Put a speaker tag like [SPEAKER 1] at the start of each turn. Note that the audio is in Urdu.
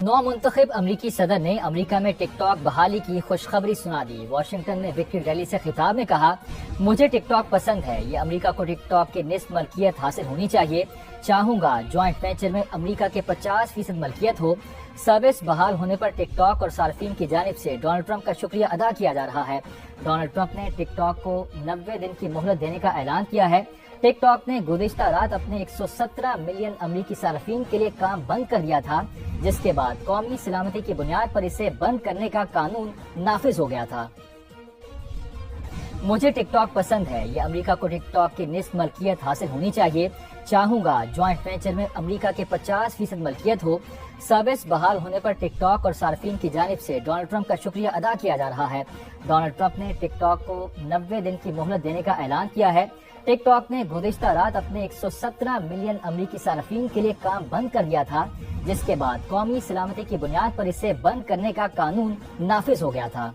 [SPEAKER 1] نو منتخب امریکی صدر نے امریکہ میں ٹک ٹاک بحالی کی خوشخبری سنا دی۔ واشنگٹن میں وکٹری ریلی سے خطاب میں کہا، مجھے ٹک ٹاک پسند ہے، یہ امریکہ کو ٹک ٹاک کے نصف ملکیت حاصل ہونی چاہیے، چاہوں گا جوائنٹ وینچر میں امریکہ کے 50% ملکیت ہو۔ سروس بحال ہونے پر ٹک ٹاک اور صارفین کی جانب سے ڈونلڈ ٹرمپ کا شکریہ ادا کیا جا رہا ہے۔ ڈونلڈ ٹرمپ نے ٹک ٹاک کو 90 دن کی مہلت دینے کا اعلان کیا ہے۔ ٹک ٹاک نے گزشتہ رات اپنے 117 ملین امریکی صارفین کے لیے کام بند کر دیا تھا، جس کے بعد قومی سلامتی کی بنیاد پر اسے بند کرنے کا قانون نافذ ہو گیا تھا۔ مجھے ٹک ٹاک پسند ہے، یہ امریکہ کو ٹک ٹاک کی نصف ملکیت حاصل ہونی چاہیے، چاہوں گا جوائنٹ وینچر میں امریکہ کے 50% ملکیت ہو۔ سروس بحال ہونے پر ٹک ٹاک اور صارفین کی جانب سے ڈونلڈ ٹرمپ کا شکریہ ادا کیا جا رہا ہے۔ ڈونلڈ ٹرمپ نے ٹک ٹاک کو 90 دن کی مہلت دینے کا اعلان کیا ہے۔ ٹک ٹاک نے گزشتہ رات اپنے 117 ملین امریکی صارفین کے لیے کام بند کر دیا تھا، جس کے بعد قومی سلامتی کی بنیاد پر اسے بند کرنے کا قانون نافذ ہو گیا تھا۔